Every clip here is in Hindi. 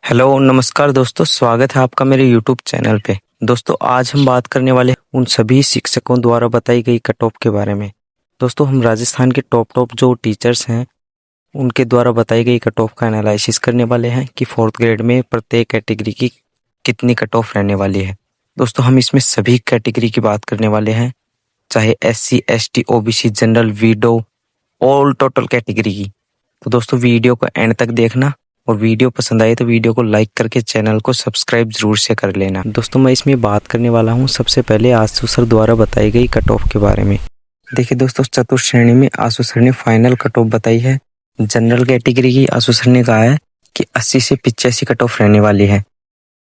हेलो नमस्कार दोस्तों, स्वागत है आपका मेरे YouTube चैनल पे। दोस्तों आज हम बात करने वाले हैं उन सभी शिक्षकों द्वारा बताई गई कट ऑफ के बारे में। दोस्तों हम राजस्थान के टॉप जो टीचर्स हैं उनके द्वारा बताई गई कट ऑफ का एनालिसिस करने वाले हैं कि 4th ग्रेड में प्रत्येक कैटेगरी की कितनी कट ऑफ रहने वाली है। दोस्तों हम इसमें सभी कैटेगरी की बात करने वाले हैं, चाहे SC ST OBC general widow all total category की। तो दोस्तों वीडियो को एंड तक देखना और वीडियो पसंद आए तो वीडियो को लाइक करके चैनल को सब्सक्राइब जरूर से कर लेना। दोस्तों मैं इसमें बात करने वाला हूं सबसे पहले आशु सर द्वारा बताई गई कट ऑफ के बारे में। देखिए दोस्तों, चतुर्थ श्रेणी में आशु सर ने फाइनल कट ऑफ बताई है। जनरल कैटेगरी की आशु सर ने कहा है कि 80 से 85 कट ऑफ रहने वाली है।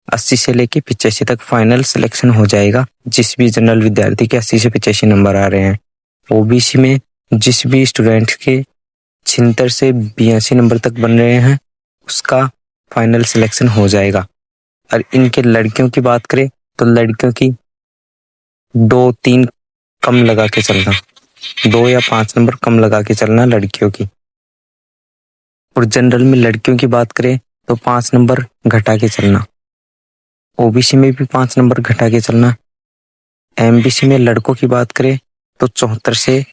80 से लेके 85 तक फाइनल सिलेक्शन हो जाएगा। जिस भी जनरल विद्यार्थी के 80 से 85 नंबर आ रहे हैं, OBC में जिस भी स्टूडेंट के 76 से 82 नंबर तक बन रहे हैं उसका फाइनल सिलेक्शन हो जाएगा। और इनके लड़कियों की बात करें तो लड़कियों की 2-3 कम लगा के चलना, 2 या 5 नंबर कम लगा के चलना लड़कियों की। और जनरल में लड़कियों की बात करें तो 5 नंबर घटा के चलना। OBC में भी 5 नंबर घटा के चलना। MBC में लड़कों की बात करें तो 74 से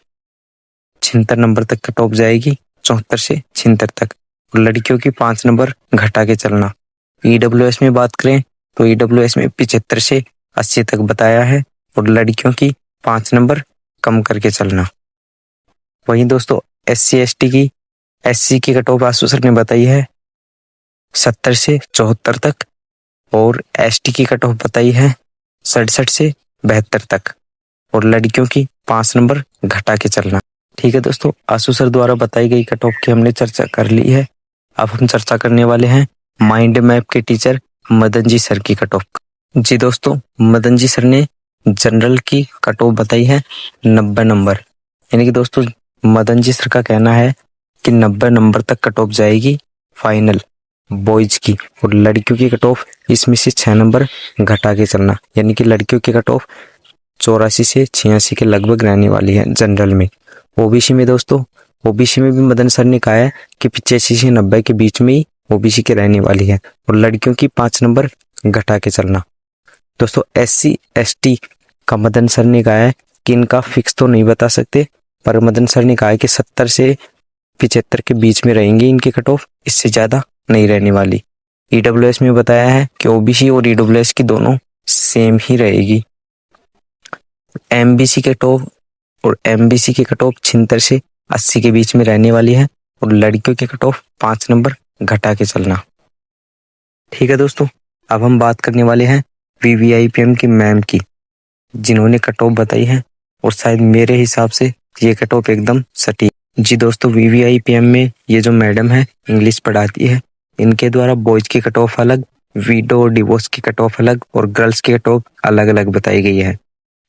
76 नंबर तक कट ऑफ जाएगी, 74 से 76 तक। और लड़कियों की 5 नंबर घटा के चलना। EWS में बात करें तो EWS में 75 से 80 तक बताया है और लड़कियों की 5 नंबर कम करके चलना। वहीं दोस्तों SC SC की कट ऑफ आशु सर ने बताई है 70 से 74 तक और ST की कट ऑफ बताई है 67 से 72 तक और लड़कियों की 5 नंबर घटा के चलना। ठीक है दोस्तों, आशु सर द्वारा बताई गई कट ऑफ की हमने चर्चा कर ली है। अब हम चर्चा करने वाले हैं माइंड मैप के टीचर मदन जी सर की कट ऑफ। जी दोस्तों, मदन जी सर ने जनरल की कट ऑफ बताई है 90 नंबर। यानी कि दोस्तों मदन जी सर का कहना है कि 90 नंबर तक कट ऑफ जाएगी फाइनल बॉयज की। और लड़कियों की कट ऑफ इसमें से 6 नंबर घटा के चलना, यानी कि लड़कियों की कट ऑफ 84 से 86 के लगभग रहने वाली है जनरल में। OBC में दोस्तों OBC में भी मदन सर ने कहा है कि 85 से 90 के बीच में ही OBC के रहने वाली है और लड़कियों की 5 नंबर घटा के चलना। दोस्तों SC ST का मदन सर ने कहा है कि इनका फिक्स तो नहीं बता सकते, पर मदन सर ने कहा है कि 70 से 75 के बीच में रहेंगी इनकी कट ऑफ, इससे ज्यादा नहीं रहने वाली। EWS में बताया है कि OBC और EWS की दोनों सेम ही रहेगी। MBC के टॉप और MBC की कट ऑफ 76 से 80 के बीच में रहने वाली है और लड़कियों की कट ऑफ 5 नंबर घटा के चलना। ठीक है दोस्तों, अब हम बात करने वाले हैं VVIPM की मैम की, जिन्होंने कट ऑफ बताई है और शायद मेरे हिसाब से ये कट ऑफ एकदम सटीक। जी दोस्तों, VVIPM में ये जो मैडम है इंग्लिश पढ़ाती है, इनके द्वारा बॉयज की कट ऑफ अलग, वीडो और डिवोर्स की कट ऑफ अलग और गर्ल्स की कट ऑफ अलग अलग बताई गई है।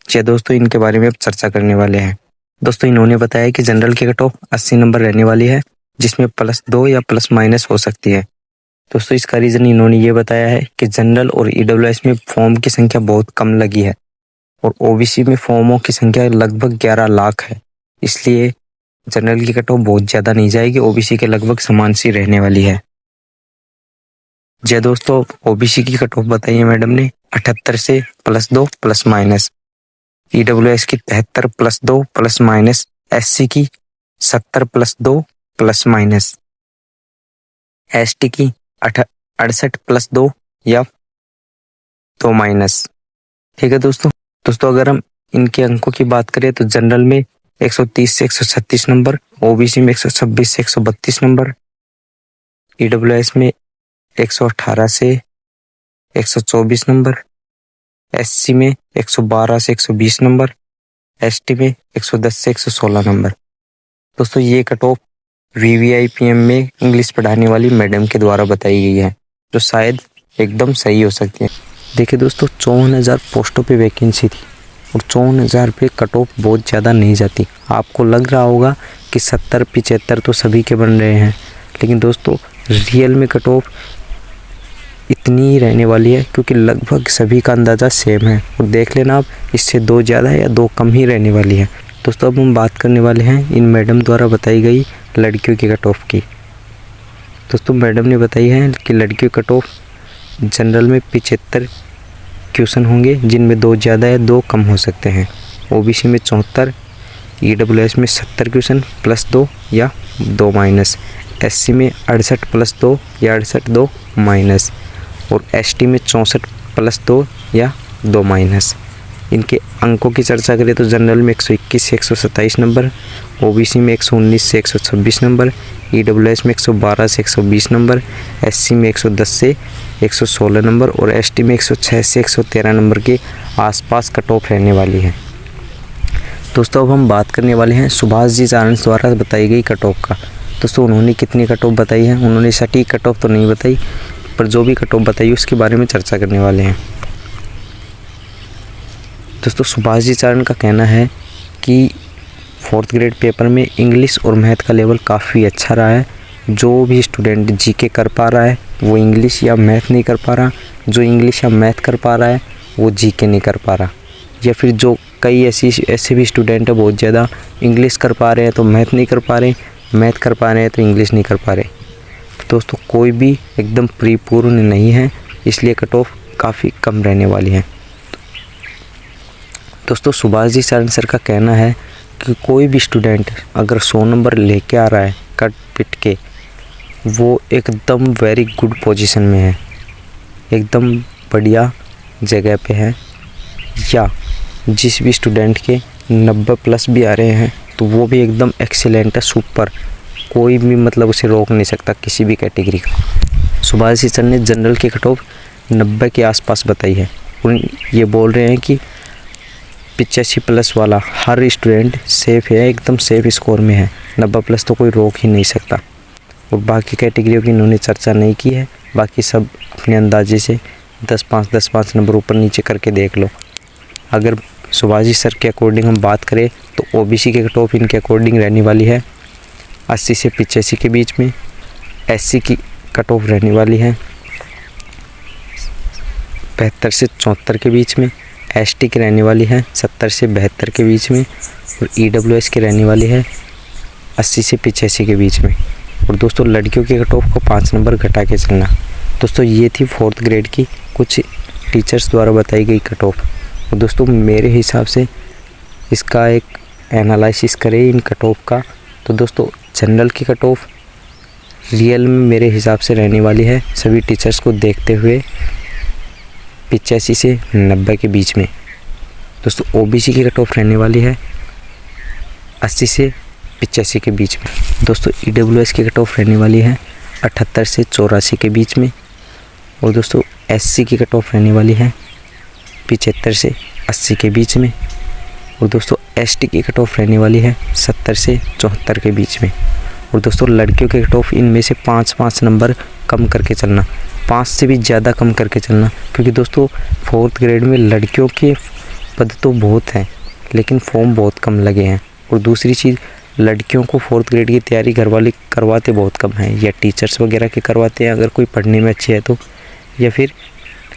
जी दोस्तों, इनके बारे में अब चर्चा करने वाले हैं। दोस्तों इन्होंने बताया कि जनरल की कट ऑफ 80 नंबर रहने वाली है, जिसमें +2 या +- हो सकती है। दोस्तों इसका रीजन इन्होंने ये बताया है कि जनरल और EWS में फॉर्म की संख्या बहुत कम लगी है और OBC में फॉर्मों की संख्या लगभग 11 लाख है, इसलिए जनरल की कट ऑफ बहुत ज्यादा नहीं जाएगी, OBC के लगभग समान सी रहने वाली है। जी दोस्तों, OBC की कट ऑफ बताई है मैडम ने 78 से +2 +-। EWS की 73 +2 +-। SC की 70 +2 +-। ST की 68 +2 या 2-। ठीक है दोस्तों अगर हम इनके अंकों की बात करें तो जनरल में 130 से 136 नंबर, OBC में 126 से 132 नंबर, EWS में 118 से 124 नंबर, SC में 112 से 120 नंबर, ST में 110 से 116 नंबर। दोस्तों ये कट ऑफ VVIPM में इंग्लिश पढ़ाने वाली मैडम के द्वारा बताई गई है, जो शायद एकदम सही हो सकती है। देखिए दोस्तों, 54,000 पोस्टों पे वैकेंसी थी और 54,000 पे कट ऑफ बहुत ज़्यादा नहीं जाती। आपको लग रहा होगा कि 70-75 तो सभी के बन रहे हैं, लेकिन दोस्तों रियल में कट ऑफ इतनी ही रहने वाली है, क्योंकि लगभग सभी का अंदाज़ा सेम है। और देख लेना आप, इससे 2 ज़्यादा या 2 कम ही रहने वाली है। दोस्तों अब हम बात करने वाले हैं इन मैडम द्वारा बताई गई लड़कियों की कट ऑफ की। दोस्तों मैडम ने बताई है कि लड़कियों कट ऑफ जनरल में 75 क्वेश्चन होंगे, जिनमें 2 ज़्यादा है 2 कम हो सकते हैं। ओबीसी में 74, ईडब्ल्यूएस में 70 क्वेश्चन प्लस 2 या 2 माइनस, एससी में 68 प्लस 2 या 68 2 माइनस, और एसटी में 64 प्लस 2 या 2 माइनस। इनके अंकों की चर्चा करें तो जनरल में 121 से 127 नंबर, ओबीसी में 119 से 126 नंबर, ईडब्ल्यूएस में 112 से 120 नंबर, एससी में 110 से 116 नंबर और एसटी में 106 से 113 नंबर के आसपास कट ऑफ रहने वाली है। दोस्तों अब हम बात करने वाले हैं सुभाष जी चारण द्वारा बताई गई कट ऑफ का। दोस्तों उन्होंने कितनी कट ऑफ बताई है, उन्होंने सटीक कट ऑफ तो नहीं बताई, पर जो भी कट ऑफ बताई उसके बारे में चर्चा करने वाले हैं। दोस्तों सुभाष जी चारण का कहना है कि 4th ग्रेड पेपर में इंग्लिश और मैथ का लेवल काफ़ी अच्छा रहा है। जो भी स्टूडेंट जीके कर पा रहा है वो इंग्लिश या मैथ नहीं कर पा रहा, जो इंग्लिश या मैथ कर पा रहा है वो जीके नहीं कर पा रहा, या फिर जो कई ऐसे भी स्टूडेंट है बहुत ज़्यादा इंग्लिश कर पा रहे हैं तो मैथ नहीं कर पा रहे, मैथ कर पा रहे हैं तो इंग्लिश नहीं कर पा रहे। तो दोस्तों कोई भी एकदम परिपूर्ण नहीं है, इसलिए कट ऑफ काफ़ी कम रहने वाली है। दोस्तों सुभाष जी चारण सर का कहना है कि कोई भी स्टूडेंट अगर 100 नंबर लेके आ रहा है कट पिट के, वो एकदम वेरी गुड पोजीशन में है, एकदम बढ़िया जगह पे है। या जिस भी स्टूडेंट के 90 प्लस भी आ रहे हैं तो वो भी एकदम एक्सीलेंट है, सुपर, कोई भी मतलब उसे रोक नहीं सकता किसी भी कैटेगरी का। सुभाष जी सर ने जनरल के कट ऑफ 90 के आसपास बताई है। ये बोल रहे हैं कि 85 प्लस वाला हर स्टूडेंट सेफ है, एकदम सेफ स्कोर में है, 90 प्लस तो कोई रोक ही नहीं सकता। और बाकी कैटेगरियों की इन्होंने चर्चा नहीं की है, बाकी सब अपने अंदाजे से 10-5 नंबर ऊपर नीचे करके देख लो। अगर सुभाष जी सर के अकॉर्डिंग हम बात करें तो ओबीसी के कट ऑफ इनके अकॉर्डिंग रहने वाली है 80 से 85 के बीच में, एससी की कट ऑफ रहने वाली है 75 से 74 के बीच में, एसटी की रहने वाली है 70 से 72 के बीच में, और ईडब्ल्यूएस की रहने वाली है 80 से 85 के बीच में। और दोस्तों लड़कियों के कट ऑफ को 5 नंबर घटा के चलना। दोस्तों ये थी 4th ग्रेड की कुछ टीचर्स द्वारा बताई गई कट ऑफ। और दोस्तों मेरे हिसाब से इसका एक एनालिसिस करें इन कट ऑफ का, तो दोस्तों जनरल की कट ऑफ रियल में मेरे हिसाब से रहने वाली है सभी टीचर्स को देखते हुए 85 से 90 के बीच में। दोस्तों ओबीसी की कट ऑफ रहने वाली है 80 से 85 के बीच में। दोस्तों ईडब्ल्यूएस की कट ऑफ रहने वाली है 78 से 84 के बीच में। और दोस्तों एससी की कट ऑफ रहने वाली है 75 से 80 के बीच में। और दोस्तों एसटी की कट ऑफ रहने वाली है 70 से 74 के बीच में। और दोस्तों लड़कियों के कट ऑफ इनमें से 5-5 नंबर कम करके चलना, 5 से भी ज़्यादा कम करके चलना, क्योंकि दोस्तों 4th ग्रेड में लड़कियों के पद तो बहुत हैं लेकिन फॉर्म बहुत कम लगे हैं। और दूसरी चीज़ लड़कियों को 4th ग्रेड की तैयारी घर वाले करवाते बहुत कम हैं, या टीचर्स वगैरह के करवाते हैं अगर कोई पढ़ने में अच्छी है तो, या फिर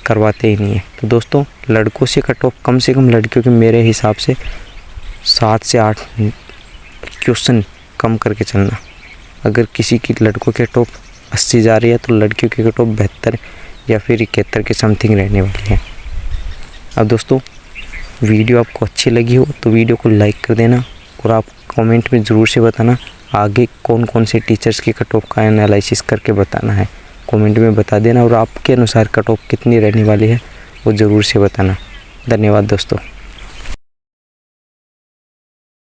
करवाते ही नहीं है। तो दोस्तों लड़कों से कट ऑफ कम से कम लड़कियों के मेरे हिसाब से 7 से 8 क्वेश्चन कम करके चलना। अगर किसी की लड़कों के कट ऑफ 80 जा रही है तो लड़कियों की कट ऑफ 72 या फिर 71 के समथिंग रहने वाली है। अब दोस्तों वीडियो आपको अच्छी लगी हो तो वीडियो को लाइक कर देना, और आप कमेंट में ज़रूर से बताना आगे कौन कौन से टीचर्स की कट ऑफ का एनालिसिस करके बताना है, कमेंट में बता देना। और आपके अनुसार कट ऑफ कितनी रहने वाली है वो ज़रूर से बताना। धन्यवाद दोस्तों।